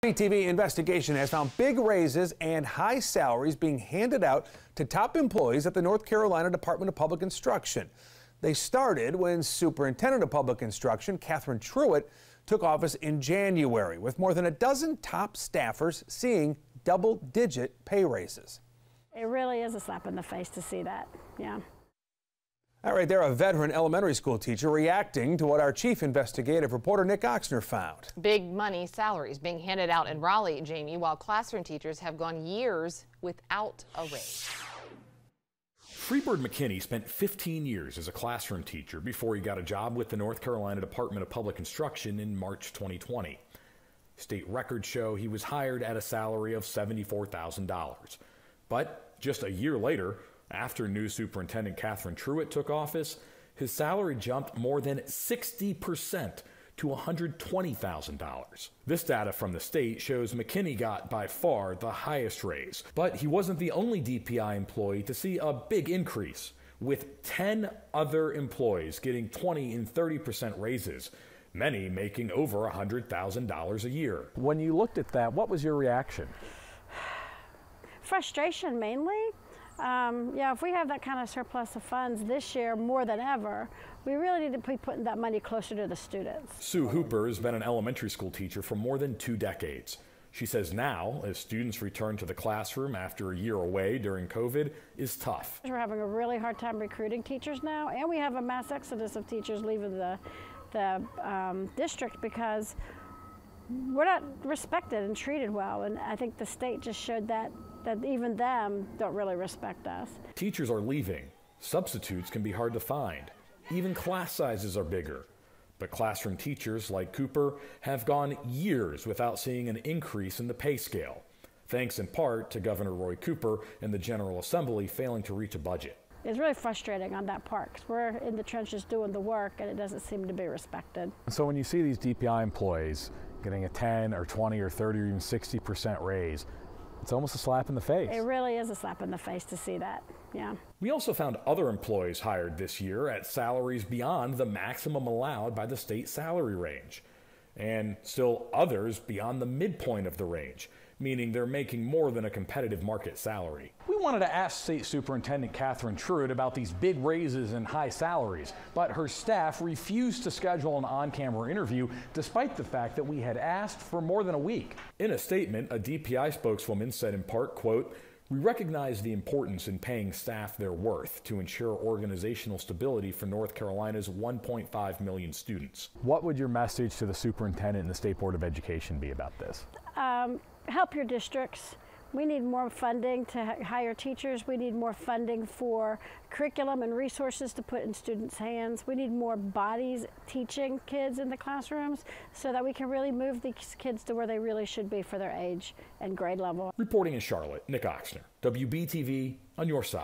TV investigation has found big raises and high salaries being handed out to top employees at the North Carolina Department of Public Instruction. They started when Superintendent of Public Instruction, Catherine Truitt, took office in January, with more than a dozen top staffers seeing double-digit pay raises. It really is a slap in the face to see that, yeah. All right, there, a veteran elementary school teacher reacting to what our chief investigative reporter Nick Oxner found. Big money salaries being handed out in Raleigh, Jamie, while classroom teachers have gone years without a raise. Freebird McKinney spent 15 years as a classroom teacher before he got a job with the North Carolina Department of Public Instruction in March 2020. State records show he was hired at a salary of $74,000. But just a year later, after new Superintendent Catherine Truitt took office, his salary jumped more than 60% to $120,000. This data from the state shows McKinney got by far the highest raise, but he wasn't the only DPI employee to see a big increase, with 10 other employees getting 20 and 30% raises, many making over $100,000 a year. When you looked at that, what was your reaction? Frustration mainly. Yeah, if we have that kind of surplus of funds this year more than ever, we really need to be putting that money closer to the students. Sue Hooper has been an elementary school teacher for more than 2 decades. She says now, as students return to the classroom after a year away during COVID, is tough. We're having a really hard time recruiting teachers now, and we have a mass exodus of teachers leaving the district because we're not respected and treated well, and I think the state just showed that even them don't really respect us. Teachers are leaving. Substitutes can be hard to find. Even class sizes are bigger. But classroom teachers like Cooper have gone years without seeing an increase in the pay scale, thanks in part to Governor Roy Cooper and the General Assembly failing to reach a budget. It's really frustrating on that part because we're in the trenches doing the work and it doesn't seem to be respected. So when you see these DPI employees getting a 10 or 20 or 30 or even 60% raise, it's almost a slap in the face. It really is a slap in the face to see that, yeah. We also found other employees hired this year at salaries beyond the maximum allowed by the state salary range, and still others beyond the midpoint of the range, meaning they're making more than a competitive market salary. We wanted to ask State Superintendent Catherine Truitt about these big raises and high salaries, but her staff refused to schedule an on-camera interview despite the fact that we had asked for more than a week. In a statement, a DPI spokeswoman said in part, quote, "We recognize the importance in paying staff their worth to ensure organizational stability for North Carolina's 1.5 million students." What would your message to the superintendent and the State Board of Education be about this? Help your districts. We need more funding to hire teachers. We need more funding for curriculum and resources to put in students' hands. We need more bodies teaching kids in the classrooms so that we can really move these kids to where they really should be for their age and grade level. Reporting in Charlotte, Nick Oxner, WBTV on your side.